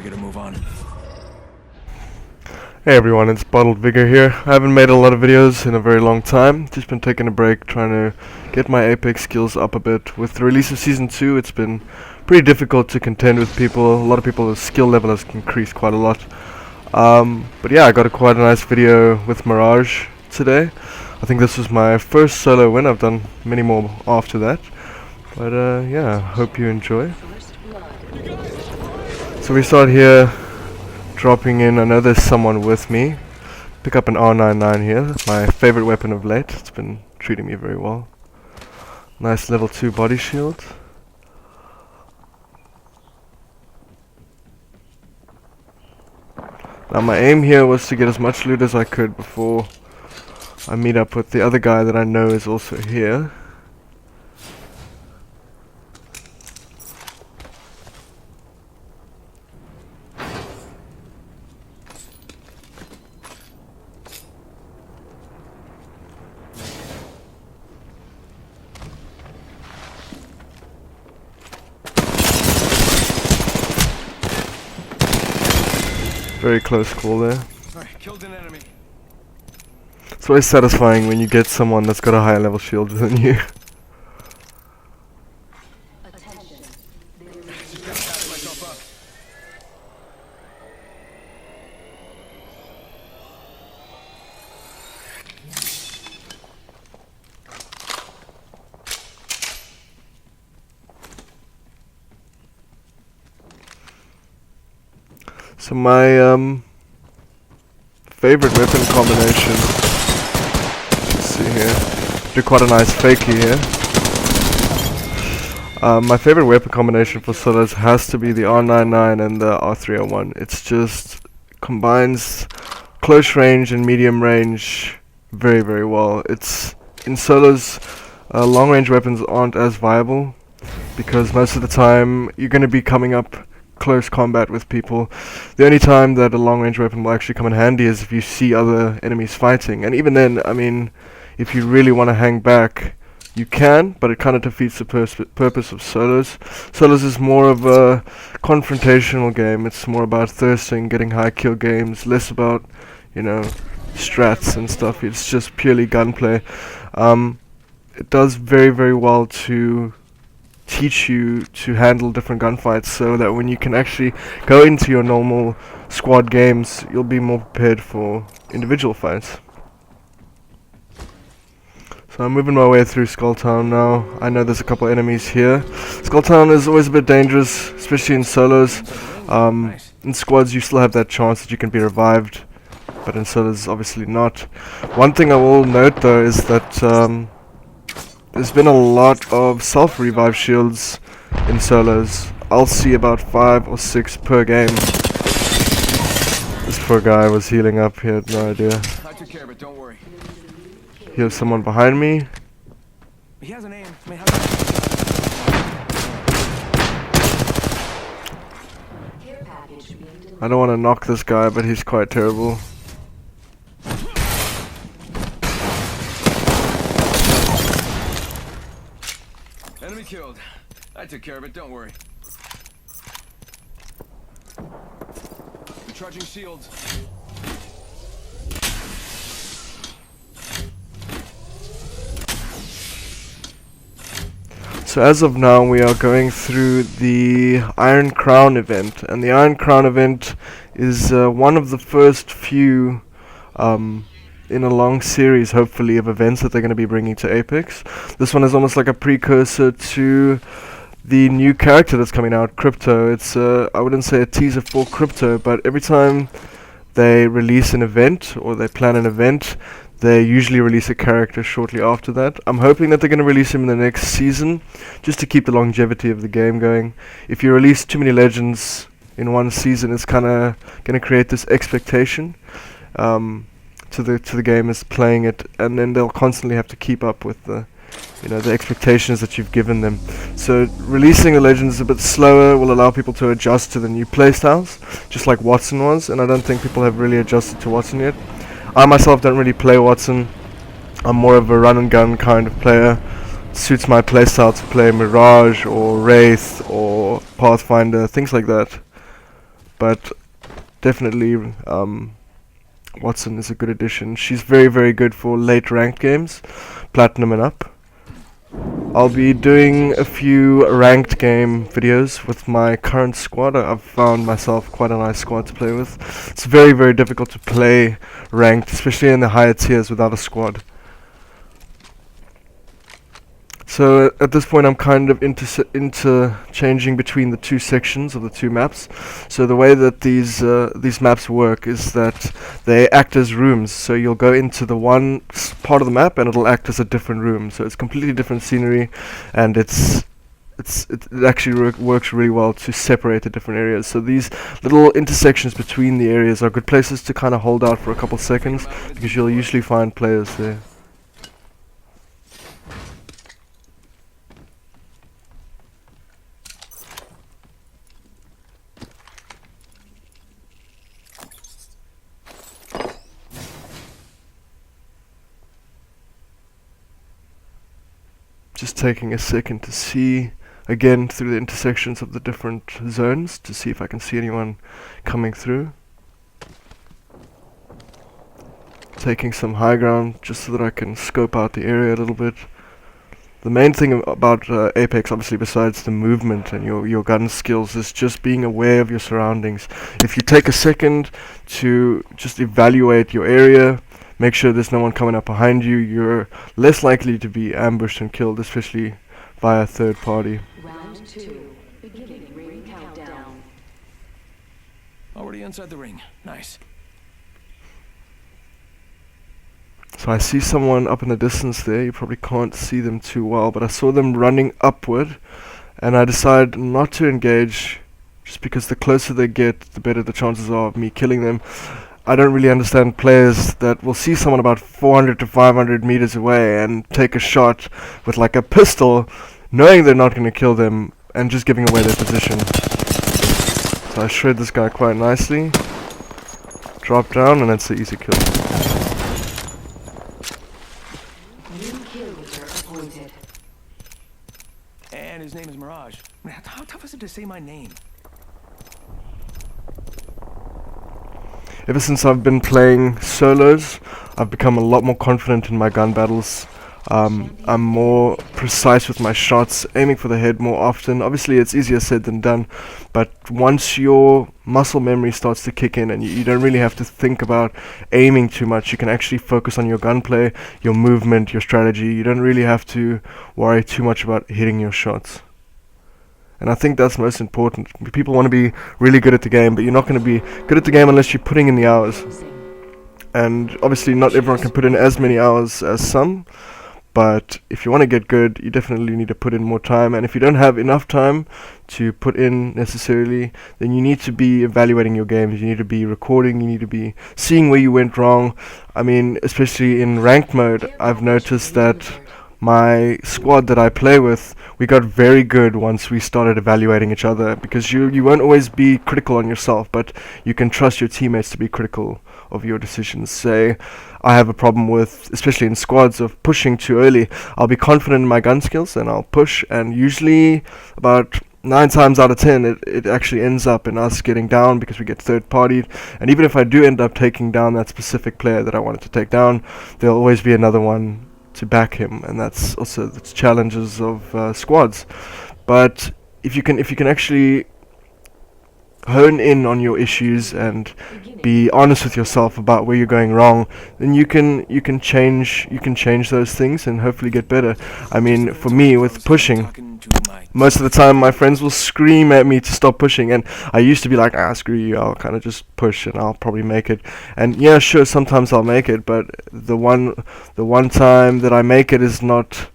eager to move on. Hey everyone, it's Bottled Vigor here. I haven't made a lot of videos in a very long time. Just been taking a break, trying to get my Apex skills up a bit. With the release of Season 2, it's been pretty difficult to contend with people. A lot of people's skill level has increased quite a lot. But yeah, I got quite a nice video with Mirage today. I think this was my first solo win. I've done many more after that. But yeah, hope you enjoy. So we start here, dropping in. I know there's someone with me. Pick up an R99 here, my favorite weapon of late. It's been treating me very well. Nice level 2 body shield. Now my aim here was to get as much loot as I could before I meet up with the other guy that I know is also here. Very close call there. Killed an enemy. It's always satisfying when you get someone that's got a higher level shield than you. So my favorite weapon combination, let's see here, do quite a nice fakie here. My favorite weapon combination for solos has to be the R99 and the R301. It's just combines close range and medium range very, very well. It's in solos, long range weapons aren't as viable because most of the time you're going to be coming up close combat with people. The only time that a long range weapon will actually come in handy is if you see other enemies fighting, and even then, I mean, if you really want to hang back you can, but it kind of defeats the purpose of solos. Solos is more of a confrontational game. It's more about thirsting, getting high kill games, less about, you know, strats and stuff. It's just purely gunplay. It does very, very well to teach you to handle different gunfights, so that when you can actually go into your normal squad games, you'll be more prepared for individual fights. So I'm moving my way through Skull Town now. I know there's a couple enemies here. Skull Town is always a bit dangerous, especially in solos. In squads you still have that chance that you can be revived, but in solos obviously not. One thing I will note though is that there's been a lot of self-revive shields in solos. I'll see about 5 or 6 per game. This poor guy was healing up, he had no idea. I took care of it, don't worry. Here's someone behind me. He has an aim. I don't want to knock this guy, but he's quite terrible. Enemy killed. I took care of it, don't worry. Recharging shields. So as of now we are going through the Iron Crown event, and the Iron Crown event is one of the first few in a long series, hopefully, of events that they're going to be bringing to Apex. This one is almost like a precursor to the new character that's coming out, Crypto. It's I wouldn't say a teaser for Crypto, but every time they release an event or they plan an event, they usually release a character shortly after that. I'm hoping that they're going to release him in the next season, just to keep the longevity of the game going. If you release too many legends in one season, it's kind of going to create this expectation to the gamers playing it, and then they'll constantly have to keep up with the expectations that you've given them. So releasing the legends a bit slower will allow people to adjust to the new playstyles, just like Wattson was, and I don't think people have really adjusted to Wattson yet. I myself don't really play Wattson. I'm more of a run and gun kind of player. It suits my playstyle to play Mirage or Wraith or Pathfinder, things like that. but definitely Watson is a good addition. She's very, very good for late ranked games, platinum and up. I'll be doing a few ranked game videos with my current squad. I've found myself quite a nice squad to play with. It's very, very difficult to play ranked, especially in the higher tiers without a squad. So at this point I'm kind of interchanging between the two sections of the two maps. So the way that these maps work is that they act as rooms. So you'll go into the one part of the map and it'll act as a different room. So it's completely different scenery, and it actually works really well to separate the different areas. So these little intersections between the areas are good places to kind of hold out for a couple seconds, because you'll usually find players there. Just taking a second to see again through the intersections of the different zones to see if I can see anyone coming through. Taking some high ground just so that I can scope out the area a little bit. The main thing about Apex, obviously besides the movement and your gun skills, is just being aware of your surroundings. If you take a second to just evaluate your area, make sure there's no one coming up behind you, you're less likely to be ambushed and killed, especially via third party. Round 2, beginning ring countdown. Already inside the ring. Nice. So I see someone up in the distance there. You probably can't see them too well, but I saw them running upward, and I decided not to engage, just because the closer they get, the better the chances are of me killing them. I don't really understand players that will see someone about 400 to 500 meters away and take a shot with like a pistol, knowing they're not going to kill them, and just giving away their position. So I shred this guy quite nicely, drop down, and that's an easy kill. New kill leader appointed. And his name is Mirage. Man, how tough is it to say my name? Ever since I've been playing solos, I've become a lot more confident in my gun battles. I'm more precise with my shots, aiming for the head more often. Obviously it's easier said than done, but once your muscle memory starts to kick in and you don't really have to think about aiming too much, you can actually focus on your gunplay, your movement, your strategy. You don't really have to worry too much about hitting your shots. And I think that's most important. People want to be really good at the game, but you're not going to be good at the game unless you're putting in the hours. And obviously not everyone can put in as many hours as some, but if you want to get good, you definitely need to put in more time. And if you don't have enough time to put in necessarily, then you need to be evaluating your games. You need to be recording, you need to be seeing where you went wrong. I mean, especially in ranked mode, I've noticed that my squad that I play with, we got very good once we started evaluating each other, because you won't always be critical on yourself, but you can trust your teammates to be critical of your decisions. Say I have a problem with, especially in squads, of pushing too early. I'll be confident in my gun skills and I'll push, and usually about 9 times out of 10 it actually ends up in us getting down because we get third partied. And even if I do end up taking down that specific player that I wanted to take down, there'll always be another one to back him, and that's also the challenges of squads. But if you can actually hone in on your issues and be honest with yourself about where you're going wrong, then you can change those things and hopefully get better. I mean, for me with pushing, most of the time my friends will scream at me to stop pushing, and I used to be like, screw you, I'll kind of just push and I'll probably make it. And yeah, sure, sometimes I'll make it, but the one time that I make it it's not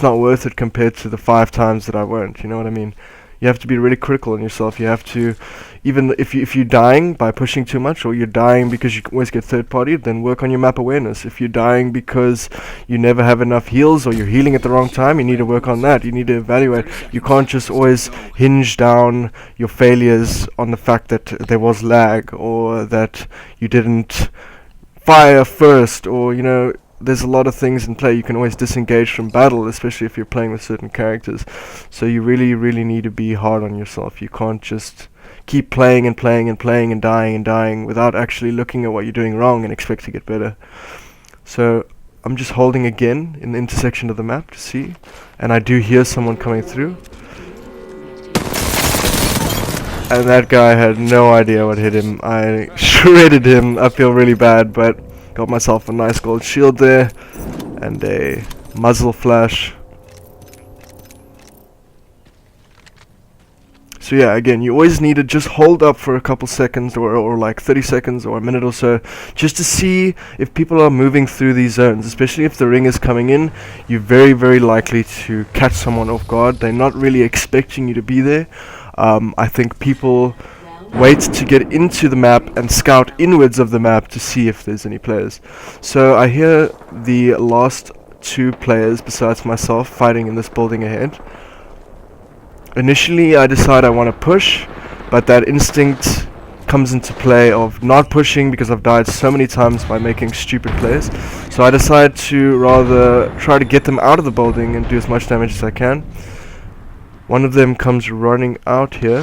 worth it compared to the 5 times that I won't. You know what I mean? You have to be really critical on yourself. You have to, even if you're dying by pushing too much, or you're dying because you always get third party, then work on your map awareness. If you're dying because you never have enough heals, or you're healing at the wrong time, you need to work on that. You need to evaluate. You can't just always hinge down your failures on the fact that there was lag, or that you didn't fire first, or there's a lot of things in play. You can always disengage from battle, especially if you're playing with certain characters. So you really, really need to be hard on yourself. You can't just keep playing and playing and playing and dying without actually looking at what you're doing wrong and expect to get better. So I'm just holding again in the intersection of the map to see, and I do hear someone coming through. And that guy had no idea what hit him. I shredded him. I feel really bad, but got myself a nice gold shield there and a muzzle flash. So yeah, again, you always need to just hold up for a couple seconds or like 30 seconds or a minute or so, just to see if people are moving through these zones. Especially if the ring is coming in, you're very, very likely to catch someone off guard. They're not really expecting you to be there. I think people wait to get into the map and scout inwards of the map to see if there's any players. So I hear the last 2 players besides myself fighting in this building ahead. Initially I decide I want to push, but that instinct comes into play of not pushing because I've died so many times by making stupid plays. So I decide to rather try to get them out of the building and do as much damage as I can. One of them comes running out here,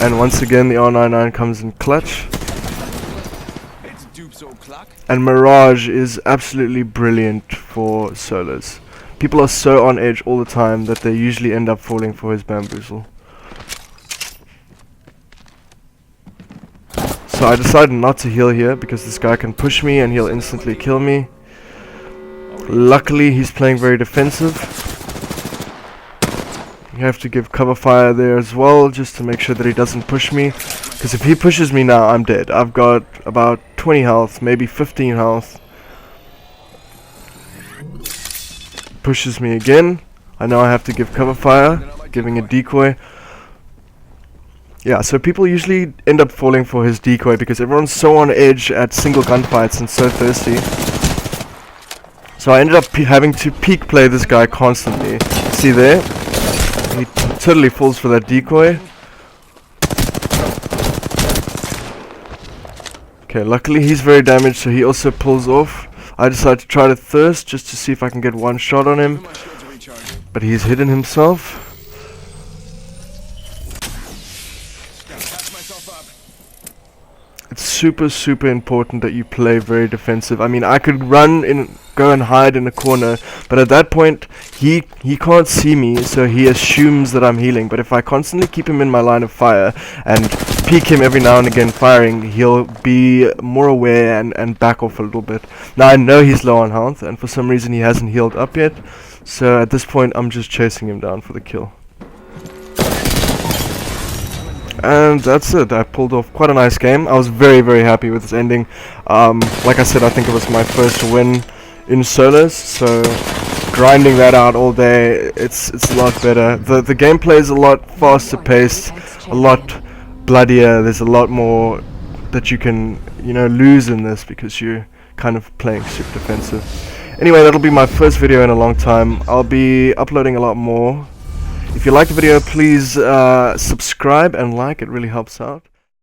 and once again the R99 comes in clutch. And Mirage is absolutely brilliant for solos. People are so on edge all the time that they usually end up falling for his bamboozle. So I decided not to heal here because this guy can push me and he'll instantly kill me. Luckily he's playing very defensive. You have to give cover fire there as well, just to make sure that he doesn't push me, because if he pushes me now, I'm dead. I've got about 20 health, maybe 15 health. Pushes me again. I know I have to give cover fire, giving a decoy. Yeah, so people usually end up falling for his decoy because everyone's so on edge at single gunfights and so thirsty. So I ended up having to peek play this guy constantly. See there? He totally falls for that decoy. Okay, luckily he's very damaged, so he also pulls off. I decide to try to thirst just to see if I can get one shot on him, but he's hidden himself. It's super important that you play very defensive. I mean, I could go and hide in a corner, but at that point he can't see me, so he assumes that I'm healing. But if I constantly keep him in my line of fire and peek him every now and again firing, he'll be more aware and back off a little bit. Now I know he's low on health, and for some reason he hasn't healed up yet, so at this point I'm just chasing him down for the kill. And that's it. I pulled off quite a nice game. I was very happy with this ending. Like I said, I think it was my first win in solos, so grinding that out all day, it's a lot better. The gameplay is a lot faster paced, a lot bloodier. There's a lot more that you can lose in this because you're kind of playing super defensive. Anyway, that'll be my first video in a long time. I'll be uploading a lot more. If you like the video, please subscribe and like, it really helps out.